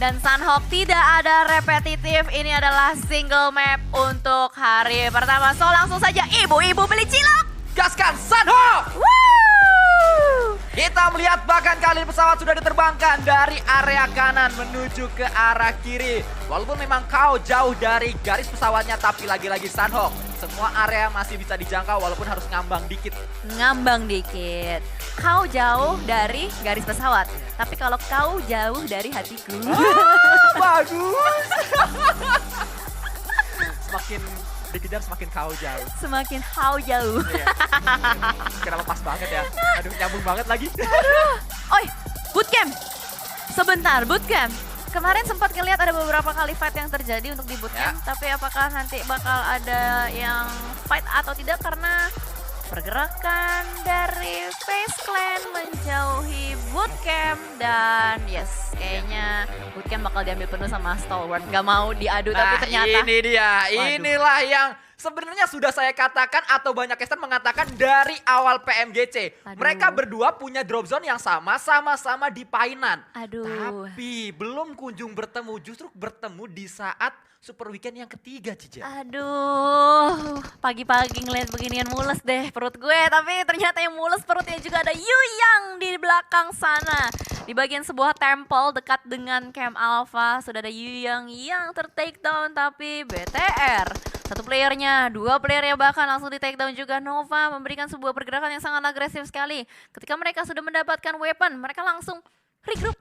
Dan Sunhawk tidak ada repetitif, ini adalah single map untuk hari pertama. So langsung saja ibu-ibu beli cilok. Gaskan Sunhawk! Woo! Kita melihat bahkan kali ini pesawat sudah diterbangkan dari area kanan menuju ke arah kiri. Walaupun memang kau jauh dari garis pesawatnya, tapi lagi-lagi Sunhawk. Semua area masih bisa dijangkau walaupun harus ngambang dikit. Ngambang dikit. Kau jauh dari garis pesawat, tapi kalau kau jauh dari hatiku. Bagus! Semakin dikejar semakin kau jauh. Semakin kau jauh. Iya. Kenapa pas banget ya? Aduh, nyambung banget lagi. Oi, bootcamp. Sebentar, bootcamp. Kemarin sempat ngeliat ada beberapa kali fight yang terjadi untuk di bootcamp, tapi apakah nanti bakal ada yang fight atau tidak karena pergerakan dari Face Clan menjauhi bootcamp dan yes, kayaknya bootcamp bakal diambil penuh sama Stalwart. Gak mau diadu tapi ternyata. Ini dia, inilah yang sebenarnya sudah saya katakan atau banyak caster mengatakan dari awal PMGC. Aduh. Mereka berdua punya drop zone yang sama-sama di Painan. Aduh. Tapi belum kunjung bertemu, justru bertemu di saat Super Weekend yang ketiga, Cica. Aduh, pagi-pagi ngeliat beginian mules deh perut gue. Tapi ternyata yang mules perutnya juga ada Yuyang di belakang sana. Di bagian sebuah temple dekat dengan Camp Alpha sudah ada Yuyang yang ter-take down, tapi BTR. Satu playernya, dua playernya bahkan langsung di take down juga. Nova memberikan sebuah pergerakan yang sangat agresif sekali. Ketika mereka sudah mendapatkan weapon, mereka langsung regroup.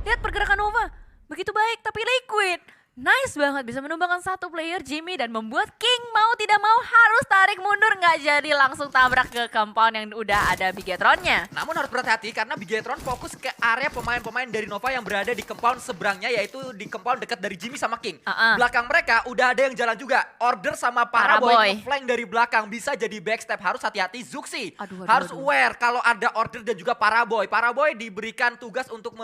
Lihat pergerakan Nova, begitu baik tapi liquid. Nice banget bisa menumbangkan satu player Jimmy dan membuat King mau tidak mau harus tarik mundur, nggak jadi langsung tabrak ke compound yang udah ada Bigetronnya. Namun harus berhati-hati karena Bigetron fokus ke area pemain-pemain dari Nova yang berada di compound seberangnya, yaitu di compound dekat dari Jimmy sama King. Belakang mereka udah ada yang jalan juga. Order sama Paraboy flank dari belakang bisa jadi backstep. Harus hati-hati Zuxi. Harus aware kalau ada Order dan juga Paraboy. Paraboy diberikan tugas untuk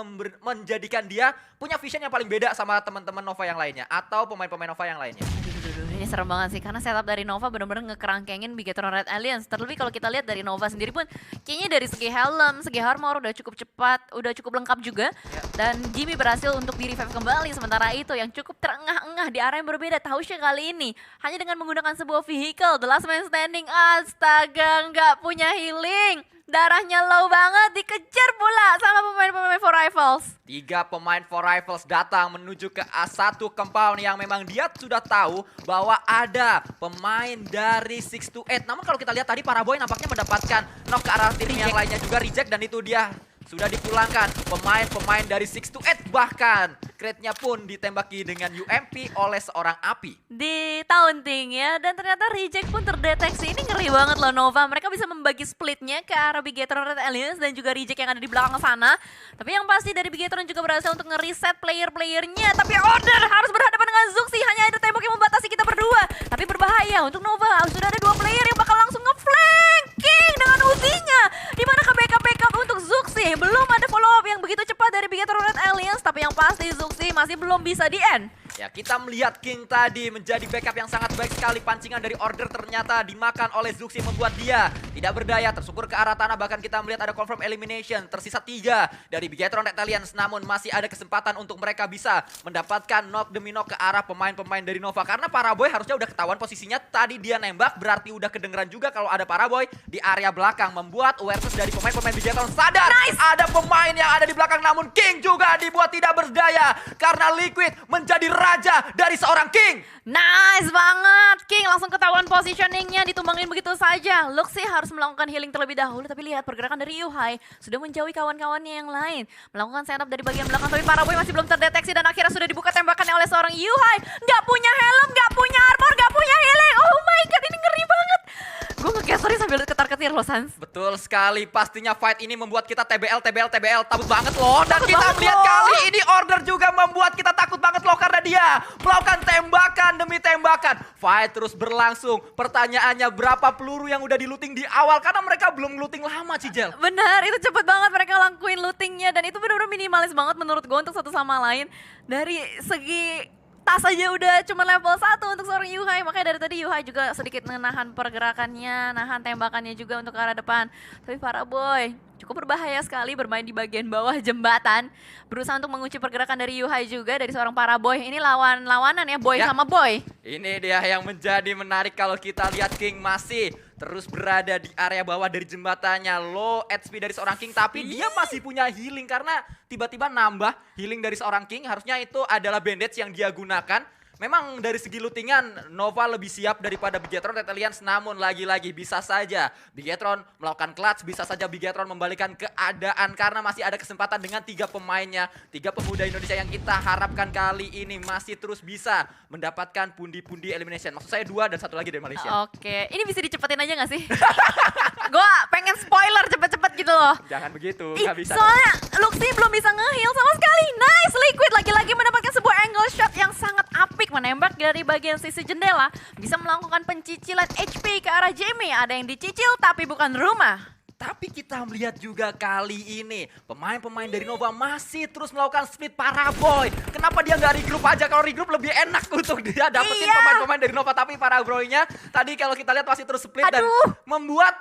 menjadikan dia punya vision yang paling beda sama teman-teman Nova yang lainnya atau pemain-pemain Nova yang lainnya. Ini serem banget sih karena setup dari Nova benar-benar ngekerangkengin Bigetron Red Alliance. Terlebih kalau kita lihat dari Nova sendiri pun kayaknya dari segi helm, segi armor udah cukup cepat, udah cukup lengkap juga. Dan Jimmy berhasil untuk di revive kembali, sementara itu yang cukup terengah-engah di area yang berbeda. Tausya kali ini hanya dengan menggunakan sebuah vehicle, the last man standing. Astaga, nggak punya healing. Darahnya low banget, dikejar pula sama pemain-pemain For Rifles. 3 pemain For Rifles datang menuju ke A1 compound yang memang dia sudah tahu bahwa ada pemain dari 628. Namun kalau kita lihat tadi Paraboy nampaknya mendapatkan knock ke arah tim yang lainnya juga reject, dan itu dia sudah dipulangkan pemain-pemain dari 628, bahkan crate-nya pun ditembaki dengan UMP oleh seorang Api. Di taunting ya, dan ternyata reject pun terdeteksi. Ini ngeri banget loh Nova, mereka bisa membagi splitnya ke arah Bigetron Red Alliance dan juga reject yang ada di belakang sana. Tapi yang pasti dari Bigetron juga berhasil untuk ngereset player-playernya, tapi Order harus berhadapan dengan Zuxi, hanya ada tembok yang membatasi kita berdua. Tapi berbahaya untuk Nova, sudah ada 2 player yang bakal langsung nge-flanking dengan ultinya. Dimanakah backup untuk Zuxi? Belum ada follow up yang begitu cepat dari Bigetron Red Alliance, tapi yang pasti Zuxi masih belum bisa di-end. Ya, kita melihat King tadi menjadi backup yang sangat baik sekali. Pancingan dari Order ternyata dimakan oleh Zuxi, membuat dia tidak berdaya, tersungkur ke arah tanah. Bahkan kita melihat ada confirm elimination. Tersisa 3 dari Bigetron Red Alliance, namun masih ada kesempatan untuk mereka bisa mendapatkan knock demi knock ke arah pemain-pemain dari Nova. Karena Paraboy harusnya udah ketahuan posisinya, tadi dia nembak, berarti udah kedengeran juga kalau ada Paraboy di area belakang. Membuat awareness dari pemain-pemain Bigetron sadar. Nice. Ada pemain yang ada di belakang, namun King juga dibuat tidak berdaya karena Liquid menjadi raja dari seorang King. Nice banget, King langsung ketahuan positioningnya, ditumbangin begitu saja. Luxi harus melakukan healing terlebih dahulu, tapi lihat pergerakan dari Yuhai sudah menjauhi kawan-kawannya yang lain. Melakukan setup dari bagian belakang, tapi Paraboy masih belum terdeteksi dan akhirnya sudah dibuka tembakannya oleh seorang Yuhai. Gak punya helm, gak punya armor, gak punya healing. Oh my god, ini ngeri banget. Gue nge-casterin sambil ketar-ketir loh, Sans. Betul sekali, pastinya fight ini membuat kita TBL takut banget loh. Dan Takut kita banget melihat loh. kali ini Order juga membuat kita takut banget loh, karena dia melakukan tembakan demi tembakan. Fight terus berlangsung. Pertanyaannya, berapa peluru yang udah diluting di awal? Karena mereka belum looting lama, Cijel. Benar, itu cepet banget mereka lakuin lootingnya dan itu benar-benar minimalis banget menurut gue untuk satu sama lain. Dari segi tas aja udah cuma level 1 untuk seorang Yuhai. Makanya dari tadi Yuhai juga sedikit menahan pergerakannya, nahan tembakannya juga untuk ke arah depan. Tapi Paraboy cukup berbahaya sekali bermain di bagian bawah jembatan. Berusaha untuk mengunci pergerakan dari Yuhai juga dari seorang Paraboy. Ini lawanan ya, Boy Ya. sama Boy. Ini dia yang menjadi menarik kalau kita lihat King masih terus berada di area bawah dari jembatannya. Low HP dari seorang King, tapi dia masih punya healing karena tiba-tiba nambah healing dari seorang King. Harusnya itu adalah bandage yang dia gunakan. Memang dari segi lootingan Nova lebih siap daripada Bigetron Red Alliance, namun lagi-lagi bisa saja Bigetron melakukan clutch, bisa saja Bigetron membalikan keadaan karena masih ada kesempatan dengan 3 pemainnya, 3 pemuda Indonesia yang kita harapkan kali ini masih terus bisa mendapatkan pundi-pundi elimination. Maksud saya 2 dan 1 lagi dari Malaysia. Oke, ini bisa dicepetin aja gak sih? Gua pengen spoiler cepet-cepet gitu loh. Jangan begitu, Ih, nggak bisa. soalnya Luxi belum bisa nge-heal sama sekali. Nice, Liquid lagi-lagi mendapatkan sebuah angle shot yang sangat apik, menembak dari bagian sisi jendela. Bisa melakukan pencicilan HP ke arah Jamie. Ada yang dicicil tapi bukan rumah. Tapi kita melihat juga kali ini pemain-pemain dari Nova masih terus melakukan split Paraboy. Kenapa dia nggak regroup aja? Kalau regroup lebih enak untuk dia dapetin Iya. pemain-pemain dari Nova. Tapi Paraboy-nya tadi kalau kita lihat masih terus split dan Aduh. membuat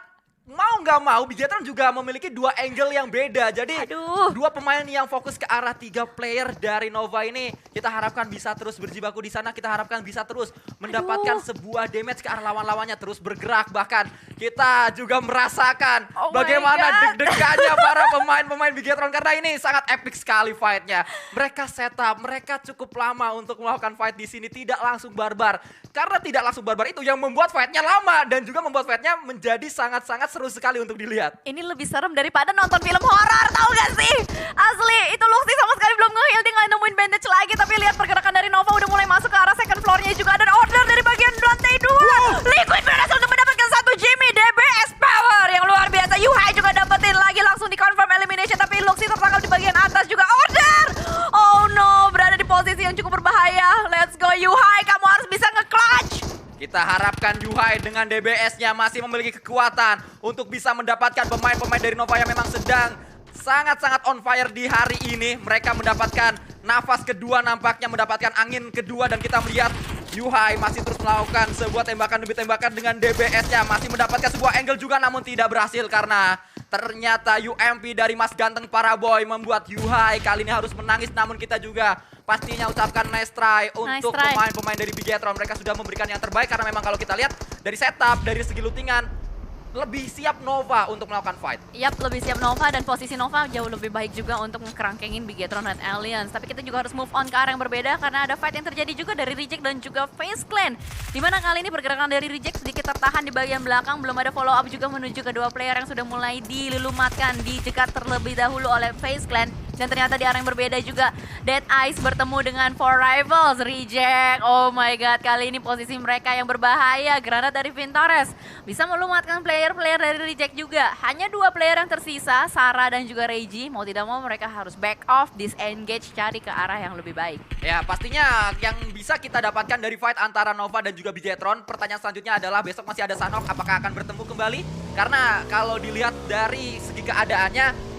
mau nggak mau Bigetron juga memiliki 2 angle yang beda. Jadi Aduh. 2 pemain yang fokus ke arah 3 player dari Nova ini kita harapkan bisa terus berjibaku di sana. Kita harapkan bisa terus mendapatkan sebuah damage ke arah lawan-lawannya, terus bergerak. Bahkan kita juga merasakan Oh my bagaimana God. deg-degannya para pemain-pemain Bigetron karena ini sangat epic sekali fight-nya. Mereka setup, mereka cukup lama untuk melakukan fight di sini, tidak langsung barbar. Karena tidak langsung barbar itu yang membuat fight-nya lama dan juga membuat fight-nya menjadi sangat-sangat seru sekali untuk dilihat. Ini lebih serem daripada nonton film horor, tau gak sih? Asli, itu Luxi sama sekali belum nge-heal, dia gak nemuin bandage lagi. Tapi lihat pergerakan dari Nova udah mulai masuk ke arah second floor-nya juga. Ada order dari bagian lantai 2. Liquid berhasil untuk mendapatkan 1 Jamie. DBS power yang luar biasa. Yuhai juga dapetin lagi, langsung di confirm elimination. Tapi Luxi tertangkap di bagian atas juga. Order! Oh no, berada di posisi yang cukup berbahaya. Let's go Yuhai, kamu harus bisa nge-clutch. Kita harapkan Yuhai dengan DBS-nya masih memiliki kekuatan untuk bisa mendapatkan pemain-pemain dari Nova yang memang sedang sangat-sangat on fire di hari ini. Mereka mendapatkan nafas kedua, nampaknya mendapatkan angin kedua, dan kita melihat Yuhai masih terus melakukan sebuah tembakan demi tembakan dengan DBS-nya. Masih mendapatkan sebuah angle juga namun tidak berhasil karena ternyata UMP dari Mas Ganteng Paraboy membuat Yuhai kali ini harus menangis. Namun kita juga pastinya ucapkan nice try untuk try. pemain-pemain dari Bigetron. Mereka sudah memberikan yang terbaik karena memang kalau kita lihat dari setup, dari segi lootingan, lebih siap Nova untuk melakukan fight. Yap, lebih siap Nova dan posisi Nova jauh lebih baik juga untuk ngekerangkengin Bigetron Red Alliance. Tapi kita juga harus move on ke arah yang berbeda karena ada fight yang terjadi juga dari Reject dan juga FaZe Clan. Dimana kali ini pergerakan dari Reject sedikit tertahan di bagian belakang, belum ada follow up juga menuju kedua player yang sudah mulai dilulumatkan, dijegat terlebih dahulu oleh FaZe Clan. Dan ternyata di arah yang berbeda juga Dead Eyes bertemu dengan Four Rivals. Reject, oh my god, kali ini posisi mereka yang berbahaya. Granat dari Vintares bisa melumatkan player-player dari Reject juga. Hanya 2 player yang tersisa, Sarah dan juga Reiji. Mau tidak mau mereka harus back off, disengage, cari ke arah yang lebih baik. Ya pastinya yang bisa kita dapatkan dari fight antara Nova dan juga Bigetron. Pertanyaan selanjutnya adalah besok masih ada Sanhok, apakah akan bertemu kembali? Karena kalau dilihat dari segi keadaannya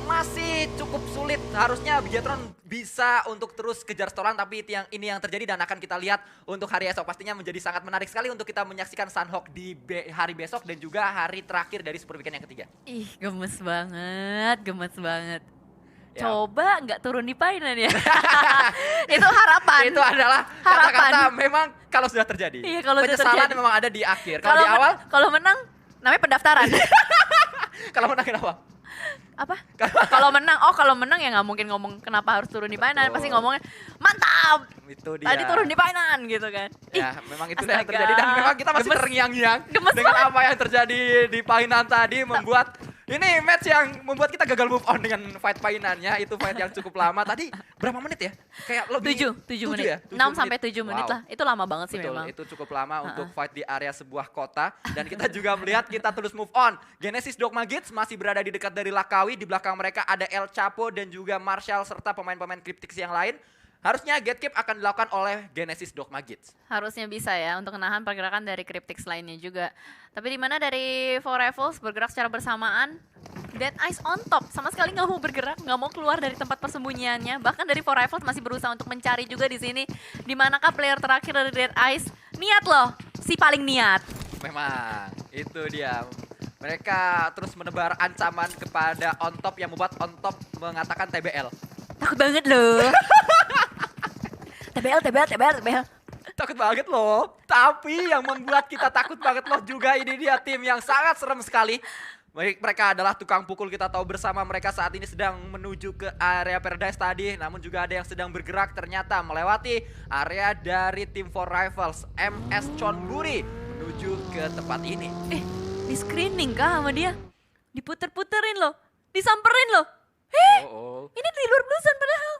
masih cukup sulit. Harusnya Bigetron bisa untuk terus kejar setoran, tapi ini yang terjadi dan akan kita lihat untuk hari esok. Pastinya menjadi sangat menarik sekali untuk kita menyaksikan Sanhok di hari besok dan juga hari terakhir dari Super Weekend yang ketiga. Ih, gemes banget, gemes banget. Ya. Coba nggak turun di Painan ya. Itu harapan. Itu adalah Harapan. kata-kata memang kalau sudah terjadi. Iya, kalau sudah penyesalan terjadi. memang ada di akhir. Kalau di awal, kalau menang namanya pendaftaran. kalau menang kenapa? Apa? Kalau menang ya nggak mungkin ngomong kenapa harus turun di Painan, Betul. pasti ngomongnya mantap. Itu dia. Tadi turun di Painan gitu kan. Ya, Ih, memang itu yang astaga. terjadi dan memang kita masih Gemes. terngiang-ngiang Gemes dengan banget. apa yang terjadi di Painan tadi membuat ini match yang membuat kita gagal move on dengan fight Painannya. Itu fight yang cukup lama. Tadi berapa menit ya? Kayak lebih 7 menit. ya? 6 7 sampai 7 menit Wow. lah. Itu lama banget sih Betul, memang. itu cukup lama untuk fight di area sebuah kota. Dan kita juga melihat kita terus move on. Genesis Dogma Kids masih berada di dekat dari Lakawi. Di belakang mereka ada El Chapo dan juga Marshall serta pemain-pemain Cryptix yang lain. harusnya gatekeep akan dilakukan oleh Genesis Dogma Kids. Harusnya bisa ya untuk menahan pergerakan dari Cryptix lainnya juga. Tapi di mana dari Four Rivals bergerak secara bersamaan, Dead Eyes on top, sama sekali nggak mau bergerak, nggak mau keluar dari tempat persembunyiannya. Bahkan dari Four Rivals masih berusaha untuk mencari juga di sini. Di manakah player terakhir dari Dead Eyes? Niat loh, si paling niat. Memang, itu dia. Mereka terus menebar ancaman kepada On Top yang membuat On Top mengatakan TBL. Takut banget loh. TBL. Takut banget loh. Tapi yang membuat kita takut banget loh juga ini dia tim yang sangat serem sekali. Mereka adalah tukang pukul, kita tahu bersama mereka saat ini sedang menuju ke area Paradise tadi. Namun juga ada yang sedang bergerak ternyata melewati area dari tim Four Rivals. MS Chonburi menuju ke tempat ini. Di screening kah sama dia? Diputer-puterin loh, disamperin loh. Ini di luar blusan padahal.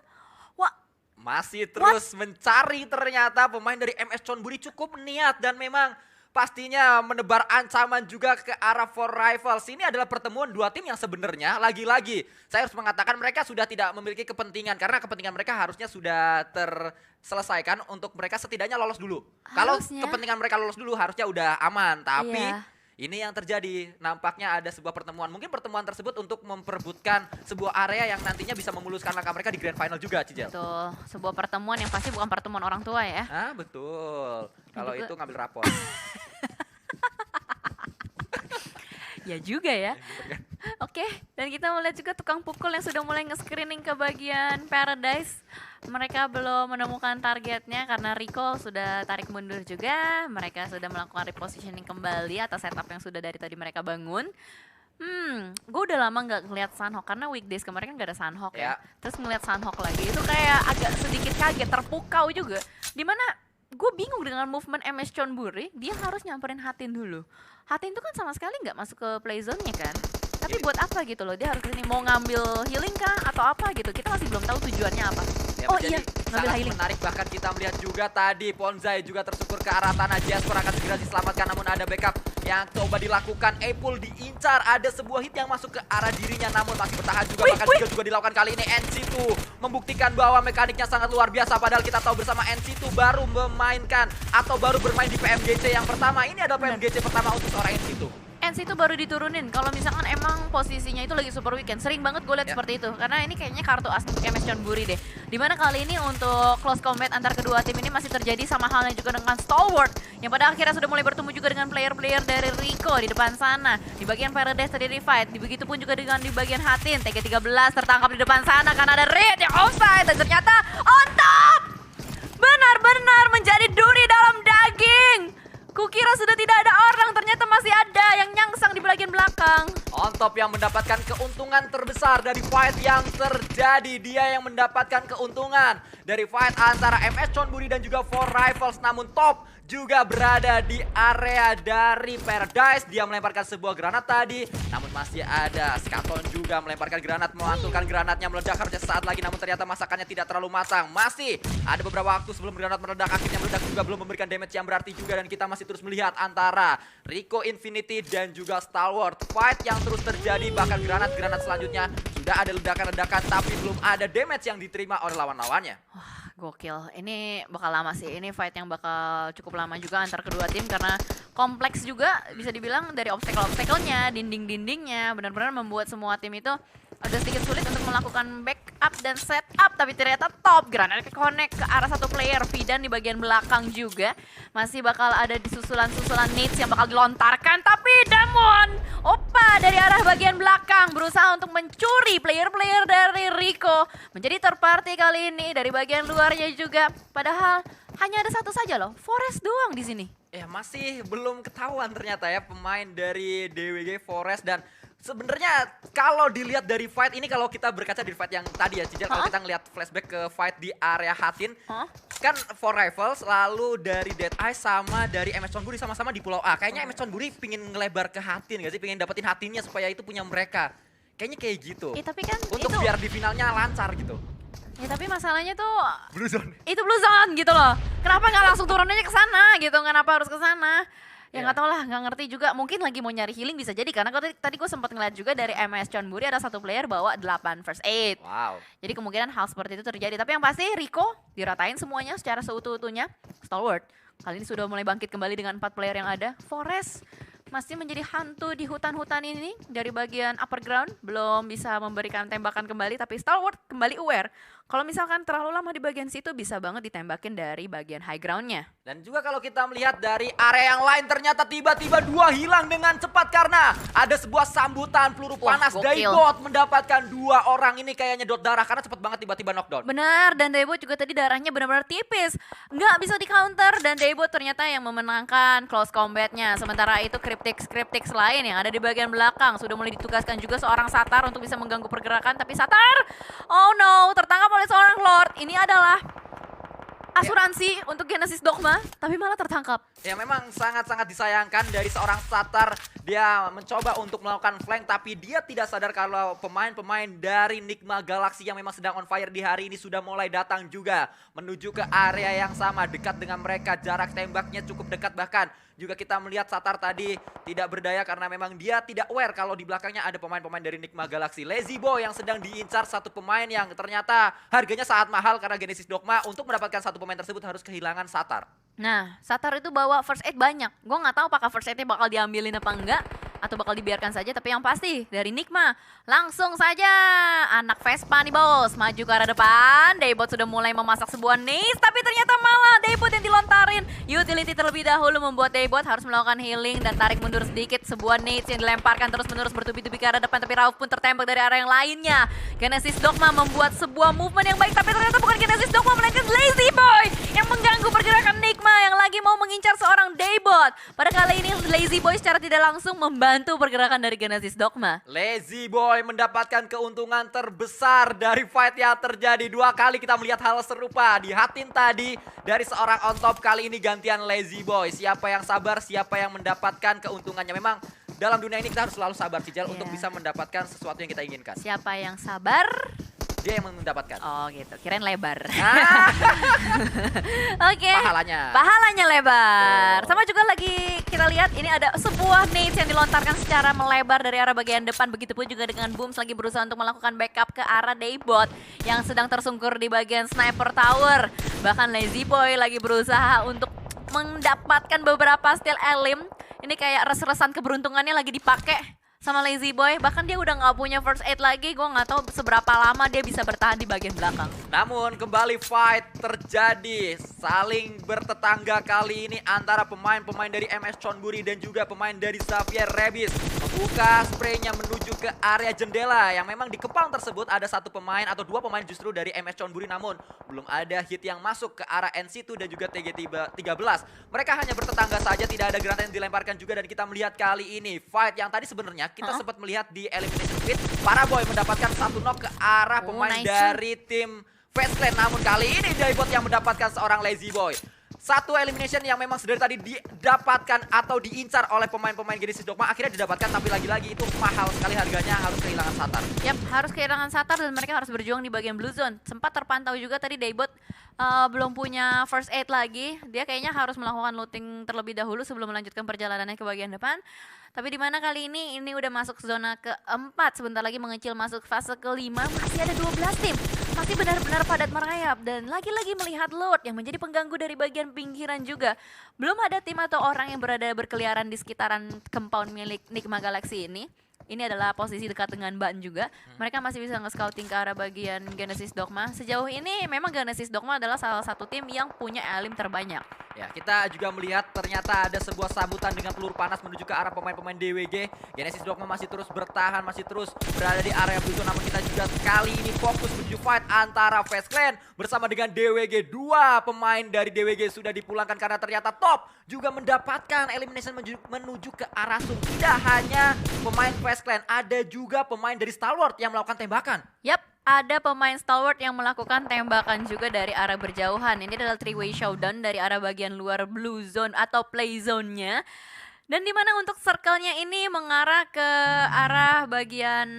Wah, masih terus mencari ternyata pemain dari MS Chonburi cukup niat dan memang pastinya menebar ancaman juga ke arah Four Rivals. Ini adalah pertemuan dua tim yang sebenarnya lagi-lagi saya harus mengatakan mereka sudah tidak memiliki kepentingan karena kepentingan mereka harusnya sudah terselesaikan untuk mereka setidaknya lolos dulu. Kalau kepentingan mereka lolos dulu harusnya udah aman, tapi ini yang terjadi, nampaknya ada sebuah pertemuan. Mungkin pertemuan tersebut untuk memperebutkan sebuah area yang nantinya bisa memuluskan langkah mereka di Grand Final juga, Cijel. Betul, sebuah pertemuan yang pasti bukan pertemuan orang tua ya. Ah, betul. Kalau itu ngambil rapor. Ya juga ya. Oke, dan kita melihat juga tukang pukul yang sudah mulai nge-screening ke bagian Paradise. Mereka belum menemukan targetnya karena Rico sudah tarik mundur juga. Mereka sudah melakukan repositioning kembali atas setup yang sudah dari tadi mereka bangun. Gue udah lama nggak ngeliat Sunhawk karena weekdays kemarin kan gak ada Sunhawk ya. Terus ngeliat Sunhawk lagi itu kayak agak sedikit kaget, terpukau juga. Dimana gue bingung dengan movement MS Chonburi, dia harus nyamperin Hatin dulu. Hatin itu kan sama sekali nggak masuk ke play zone-nya kan. Tapi buat apa gitu loh, dia harus kesini mau ngambil healing kah atau apa gitu. Kita masih belum tahu tujuannya apa. Ya, oh iya, ngambil sangat healing. Menarik, bahkan kita melihat juga tadi Ponzai juga tersukur ke arah tanah. Jasper akan segera diselamatkan namun ada backup yang coba dilakukan. Apple diincar, ada sebuah hit yang masuk ke arah dirinya namun masih bertahan juga. Bahkan juga dilakukan kali ini. NC2 membuktikan bahwa mekaniknya sangat luar biasa. Padahal kita tahu bersama NC2 baru memainkan atau baru bermain di PMGC yang pertama. Ini adalah PMGC pertama untuk seorang NC2. NC itu baru diturunin. Kalau misalkan emang posisinya itu lagi super weekend, sering banget gue lihat seperti itu. Karena ini kayaknya kartu as MS Chonburi deh. Dimana kali ini untuk close combat antar kedua tim ini masih terjadi sama halnya juga dengan Stalwart. Yang pada akhirnya sudah mulai bertemu juga dengan player-player dari Rico di depan sana. Di bagian Paradise terjadi fight. Begitupun juga dengan di bagian Hatin. TG13 tertangkap di depan sana karena ada Red yang offside. Dan ternyata on top! Benar-benar menjadi duri dalam daging. Kukira sudah tidak ada orang, ternyata masih ada yang nyangsang di bagian belakang. On Top yang mendapatkan keuntungan terbesar dari fight yang terjadi. Dia yang mendapatkan keuntungan dari fight antara MS Chonburi dan juga Four Rivals. Namun Top juga berada di area dari Paradise. Dia melemparkan sebuah granat tadi. Namun masih ada Skaton juga melemparkan granat, melantulkan granatnya, meledak harusnya saat lagi. Namun ternyata masakannya tidak terlalu matang. Masih ada beberapa waktu sebelum granat meledak. Akhirnya meledak juga belum memberikan damage yang berarti juga. Dan kita masih terus melihat antara Rico Infinity dan juga Stalwart. Fight yang terus terjadi, bahkan granat-granat selanjutnya sudah ada ledakan-ledakan tapi belum ada damage yang diterima oleh lawan-lawannya. Wah, gokil. Ini bakal lama sih. Ini fight yang bakal cukup lama juga antar kedua tim karena kompleks juga bisa dibilang dari obstacle-obstacle-nya, dinding-dindingnya. Benar-benar membuat semua tim itu agak sedikit sulit untuk melakukan backup dan setup, tapi ternyata Top granat connect ke arah satu player. Fidan di bagian belakang juga masih bakal ada di susulan-susulan nades yang bakal dilontarkan, tapi Damwon Oppa dari arah bagian belakang berusaha untuk mencuri player-player dari Rico. Menjadi third party kali ini dari bagian luarnya juga. Padahal hanya ada satu saja loh, Forest doang di sini. Ya masih belum ketahuan ternyata ya pemain dari DWG Forest. Dan sebenarnya kalau dilihat dari fight ini, kalau kita berkaca dari fight yang tadi ya Cijal, kalau kita ngelihat flashback ke fight di area Hatin, kan Four Rivals lalu dari Dead Eyes sama dari MS Chonburi sama-sama di Pulau A. Kayaknya MS Chonburi pingin ngelebar ke Hatin gak sih? Pingin dapetin Hatinnya supaya itu punya mereka. Kayaknya kayak gitu. Tapi kan untuk biar di finalnya lancar gitu. Ya tapi masalahnya tuh Blue Zone. Itu Blue Zone gitu loh. Kenapa nggak langsung turunnya ke sana gitu? Kenapa harus ke sana? Ya nggak tau lah, nggak ngerti juga. Mungkin lagi mau nyari healing bisa jadi. Karena tadi gue sempat ngeliat juga dari MS Chonburi ada satu player bawa 8 first aid. Wow. Jadi kemungkinan hal seperti itu terjadi. Tapi yang pasti Rico diratain semuanya secara seutuh-utuhnya. Stalwart kali ini sudah mulai bangkit kembali dengan 4 player yang ada. Forest masih menjadi hantu di hutan-hutan ini dari bagian upper ground. Belum bisa memberikan tembakan kembali, tapi Stalwart kembali aware. Kalau misalkan terlalu lama di bagian situ bisa banget ditembakin dari bagian high groundnya. Dan juga kalau kita melihat dari area yang lain ternyata tiba-tiba 2 hilang dengan cepat karena ada sebuah sambutan peluru panas. Daebot mendapatkan 2 orang ini kayak nyedot darah karena cepat banget tiba-tiba knockdown. Benar, dan Daebot juga tadi darahnya benar-benar tipis. Nggak bisa di counter dan Daebot ternyata yang memenangkan close combatnya. Sementara itu Cryptix lain yang ada di bagian belakang sudah mulai ditugaskan juga seorang Satar untuk bisa mengganggu pergerakan. Tapi Satar, oh no, tertangkap oleh seorang Lord. Ini adalah asuransi untuk Genesis Dogma, tapi malah tertangkap. Ya memang sangat-sangat disayangkan dari seorang Satar. Dia mencoba untuk melakukan flank tapi dia tidak sadar kalau pemain-pemain dari Nigma Galaxy yang memang sedang on fire di hari ini sudah mulai datang juga menuju ke area yang sama dekat dengan mereka. Jarak tembaknya cukup dekat, bahkan juga kita melihat Satar tadi tidak berdaya karena memang dia tidak aware kalau di belakangnya ada pemain-pemain dari Nigma Galaxy. Lazy Boy yang sedang diincar satu pemain yang ternyata harganya sangat mahal karena Genesis Dogma untuk mendapatkan satu pemain tersebut harus kehilangan Satar. Nah, Satar itu bawa first aid banyak. Gue nggak tahu apakah first aidnya bakal diambilin apa enggak, atau bakal dibiarkan saja. Tapi yang pasti dari Nigma langsung saja anak Vespa nih bos maju ke arah depan. Daebot sudah mulai memasak sebuah nades, tapi ternyata malah Daebot yang dilontarin. Utility terlebih dahulu membuat Daebot harus melakukan healing dan tarik mundur sedikit. Sebuah nades yang dilemparkan terus-menerus bertubi-tubi ke arah depan, tapi Rauf pun tertembak dari arah yang lainnya. Genesis Dogma membuat sebuah movement yang baik, tapi ternyata bukan Genesis Dogma melainkan Lazy Boy yang mengganggu pergerakan Nigma yang lagi mau mengincar seorang Daebot. Pada kali ini Lazy Boy secara tidak langsung membantu pergerakan dari Genesis Dogma. Lazy Boy mendapatkan keuntungan terbesar dari fight yang terjadi. 2 kali kita melihat hal serupa di Hatin tadi dari seorang on top, kali ini gantian Lazy Boy. Siapa yang sabar, siapa yang mendapatkan keuntungannya. Memang dalam dunia ini kita harus selalu sabar Cijal untuk bisa mendapatkan sesuatu yang kita inginkan. Siapa yang sabar? Dia yang mendapatkan. Oh gitu, kirain lebar. Ah. Oke. Pahalanya lebar. Sama juga lagi kita lihat ini ada sebuah nades yang dilontarkan secara melebar dari arah bagian depan. Begitupun juga dengan Booms lagi berusaha untuk melakukan backup ke arah Daebot yang sedang tersungkur di bagian sniper tower. Bahkan Lazy Boy lagi berusaha untuk mendapatkan beberapa steal elim. Ini kayak res-resan keberuntungannya lagi dipakai sama Lazy Boy. Bahkan dia udah nggak punya first aid lagi. Gue nggak tahu seberapa lama dia bisa bertahan di bagian belakang. Namun kembali fight terjadi. Saling bertetangga kali ini antara pemain-pemain dari MS Chonburi dan juga pemain dari Xavier Rebis. Membuka spraynya menuju ke area jendela yang memang di kepang tersebut ada 1 pemain atau 2 pemain justru dari MS Chonburi, namun belum ada hit yang masuk ke arah NC2 dan juga TG13. Mereka hanya bertetangga saja, tidak ada granat yang dilemparkan juga, dan kita melihat kali ini fight yang tadi sebenarnya kita sempat melihat di Elimination Pit. Paraboy mendapatkan 1 knock ke arah pemain dari tim Fast Clan, namun kali ini Daebot yang mendapatkan seorang Lazy Boy. 1 elimination yang memang sedari tadi didapatkan atau diincar oleh pemain-pemain Genesis Dogma akhirnya didapatkan, tapi lagi-lagi itu mahal sekali harganya, harus kehilangan Satar. Yap, harus kehilangan Satar dan mereka harus berjuang di bagian blue zone. Sempat terpantau juga tadi Daebot belum punya first aid lagi. Dia kayaknya harus melakukan looting terlebih dahulu sebelum melanjutkan perjalanannya ke bagian depan. Tapi di mana kali ini udah masuk zona keempat, sebentar lagi mengecil masuk fase kelima, masih ada 12 tim. Masih benar-benar padat merayap dan lagi-lagi melihat Lord yang menjadi pengganggu dari bagian pinggiran juga. Belum ada tim atau orang yang berada berkeliaran di sekitaran compound milik Nigma Galaxy ini. Ini adalah posisi dekat dengan Ban juga. Mereka masih bisa nge-scouting ke arah bagian Genesis Dogma. Sejauh ini memang Genesis Dogma adalah salah satu tim yang punya elim terbanyak. Ya, kita juga melihat ternyata ada sebuah sambutan dengan peluru panas menuju ke arah pemain-pemain DWG. Genesis Dogma masih terus bertahan, masih terus berada di area blue zone. Namun kita juga kali ini fokus menuju fight antara Fast Clan bersama dengan DWG. 2 pemain dari DWG sudah dipulangkan karena ternyata Top juga mendapatkan elimination menuju ke arah Sum. Tidak hanya pemain Fast Clan, ada juga pemain dari Stalwart yang melakukan tembakan. Yap, ada pemain Stalwart yang melakukan tembakan juga dari arah berjauhan. Ini adalah 3-way showdown dari arah bagian luar blue zone atau play zone-nya. Dan dimana untuk circle-nya ini mengarah ke arah bagian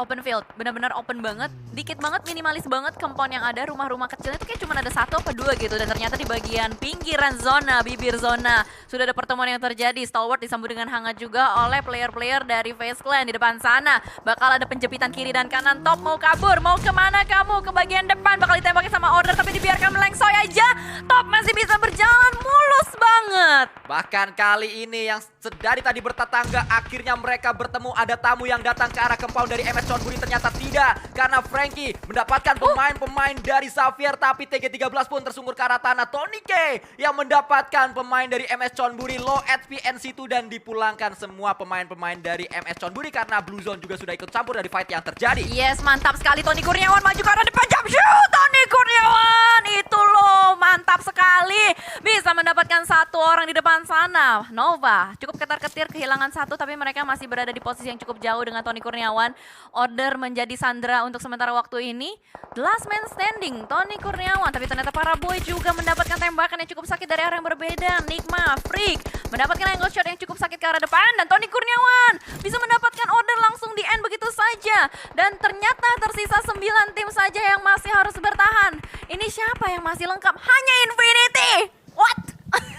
open field, benar-benar open banget, dikit banget, minimalis banget compound yang ada, rumah-rumah kecilnya itu kayak cuma ada 1 apa 2 gitu, dan ternyata di bagian pinggiran zona, bibir zona, sudah ada pertemuan yang terjadi. Stalwart disambut dengan hangat juga oleh player-player dari FaZe Clan. Di depan sana bakal ada penjepitan kiri dan kanan. Top mau kabur, mau kemana kamu? Ke bagian depan bakal ditembakin sama Order, tapi dibiarkan melengsoy aja. Top masih bisa berjalan mulus banget. Bahkan kali ini yang dari tadi bertetangga, akhirnya mereka bertemu. Ada tamu yang datang ke arah compound dari MS Chonburi, ternyata tidak, karena Frankie mendapatkan pemain-pemain dari Xavier, tapi TG13 pun tersungkur ke arah tanah. Tony K yang mendapatkan pemain dari MS Chonburi, low HP NC2, dan dipulangkan semua pemain-pemain dari MS Chonburi karena Blue Zone juga sudah ikut campur dari fight yang terjadi. Yes, mantap sekali Tony Kurniawan maju ke arah depan, jump shoot. Tony Kurniawan itu loh, mantap sekali. Bisa mendapatkan 1 orang di depan sana. Nova cukup ketar-ketir, kehilangan 1, tapi mereka masih berada di posisi yang cukup jauh dengan Tony Kurniawan. Order menjadi sandera untuk sementara waktu ini. The last man standing, Tony Kurniawan. Tapi ternyata para boy juga mendapatkan tembakan yang cukup sakit dari arah yang berbeda. Nigma, Freak mendapatkan angle shot yang cukup sakit ke arah depan. Dan Tony Kurniawan bisa mendapatkan order langsung di end begitu saja. Dan ternyata tersisa 9 tim saja yang masih harus bertahan. Ini siapa yang masih lengkap? Hanya Infinity! What?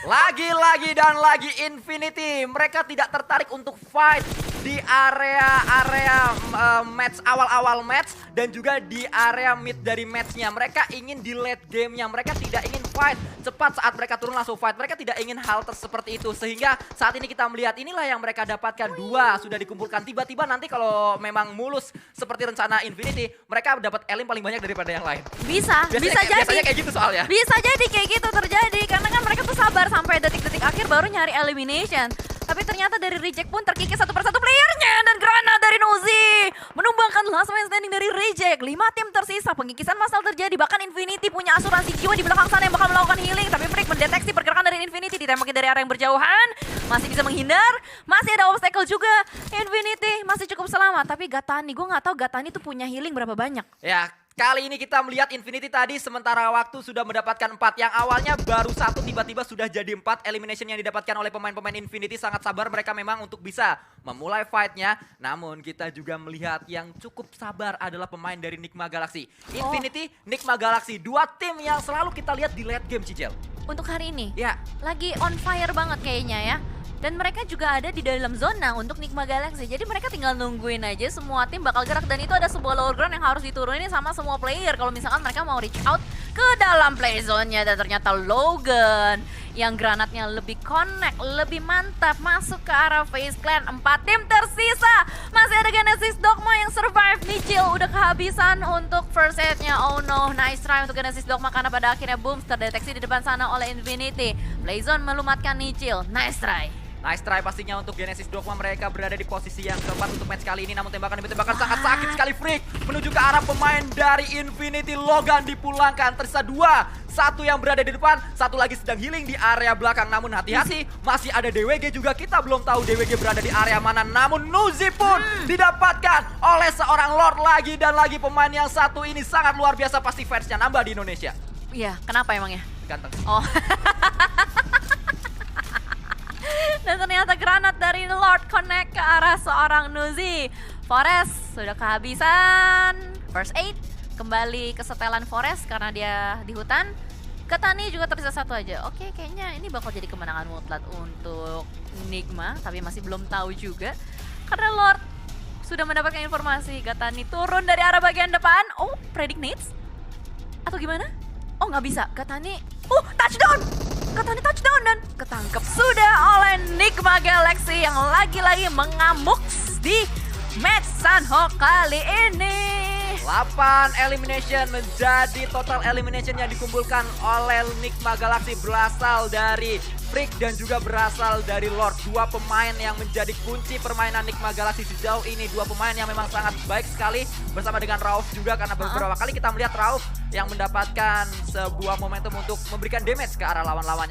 Lagi-lagi dan lagi Infinity. Mereka tidak tertarik untuk fight di area match awal-awal match dan juga di area mid dari matchnya. Mereka ingin di late gamenya. Mereka tidak ingin fight cepat saat mereka turun langsung fight. Mereka tidak ingin hal seperti itu. Sehingga saat ini kita melihat inilah yang mereka dapatkan. 2 sudah dikumpulkan. Tiba-tiba nanti kalau memang mulus seperti rencana Infinity, mereka dapat elim paling banyak daripada yang lain. Bisa jadi. Biasanya kayak gitu soalnya. Bisa jadi kayak gitu terjadi. Karena kan mereka tuh sabar sampai detik-detik akhir baru nyari elimination. Tapi ternyata dari reject pun terkikis 1 persatu playernya. Dan granat dari Nozi menumbangkan last man standing dari reject. 5 tim tersisa, pengikisan massal terjadi. Bahkan Infinity punya asuransi jiwa di belakang sana yang bakal melakukan healing. Tapi Freak mendeteksi pergerakan dari Infinity, ditembakin dari arah yang berjauhan. Masih bisa menghindar, masih ada obstacle juga. Infinity masih cukup selamat. Tapi Gatani, gue gak tahu Gatani tuh punya healing berapa banyak. Ya, kali ini kita melihat Infinity tadi sementara waktu sudah mendapatkan 4. Yang awalnya baru 1, tiba-tiba sudah jadi 4. Elimination yang didapatkan oleh pemain-pemain Infinity sangat sabar mereka memang untuk bisa memulai fight-nya. Namun kita juga melihat yang cukup sabar adalah pemain dari Nigma Galaxy. Infinity, Nigma Galaxy, 2 tim yang selalu kita lihat di late game, Cicel. Untuk hari ini, Ya, lagi on fire banget kayaknya ya. Dan mereka juga ada di dalam zona untuk Nigma Galaxy. Jadi mereka tinggal nungguin aja semua tim bakal gerak. Dan itu ada sebuah lower ground yang harus diturunin sama semua player. Kalau misalkan mereka mau reach out ke dalam play zone-nya. Dan ternyata Logan yang granatnya lebih connect, lebih mantap. Masuk ke arah FaZe Clan. 4 tim tersisa. Masih ada Genesis Dogma yang survive. Nichil udah kehabisan untuk first aid-nya. Oh no, nice try untuk Genesis Dogma. Karena pada akhirnya boom terdeteksi di depan sana oleh Infinity. Play zone melumatkan Nichil. Nice try. nice try pastinya untuk Genesis Dogma. Mereka berada di posisi yang keempat untuk match kali ini. Namun tembakan demi tembakan sangat sakit sekali. Freak menuju ke arah pemain dari Infinity. Logan dipulangkan. Tersisa 2. 1 yang berada di depan, 1 lagi sedang healing di area belakang. Namun hati-hati, masih ada DWG juga. Kita belum tahu DWG berada di area mana. Namun Nuzi pun didapatkan oleh seorang Lord lagi. Dan lagi pemain yang satu ini sangat luar biasa. Pasti fansnya nambah di Indonesia. Iya, kenapa emangnya? Ganteng. Oh. Dan ternyata granat dari Lord connect ke arah seorang Nuzi. Forest sudah kehabisan first aid. Kembali ke setelan Forest karena dia di hutan. Gatani juga tersisa 1 aja. Oke, kayaknya ini bakal jadi kemenangan mutlak untuk Nigma. Tapi masih belum tahu juga. Karena Lord sudah mendapatkan informasi Gatani turun dari arah bagian depan. Oh, predict needs? Atau gimana? Oh, nggak bisa. Gatani, touchdown! Gatani touchdown dan ketangkep sudah oleh Nigma Galaxy yang lagi-lagi mengamuk di match Sanho kali ini. 8 elimination menjadi total elimination yang dikumpulkan oleh Nigma Galaxy, berasal dari Freak dan juga berasal dari Lord. 2 pemain yang menjadi kunci permainan Nigma Galaxy sejauh ini. 2 pemain yang memang sangat baik sekali bersama dengan Rauf juga, karena beberapa kali kita melihat Rauf yang mendapatkan sebuah momentum untuk memberikan damage ke arah lawan-lawannya.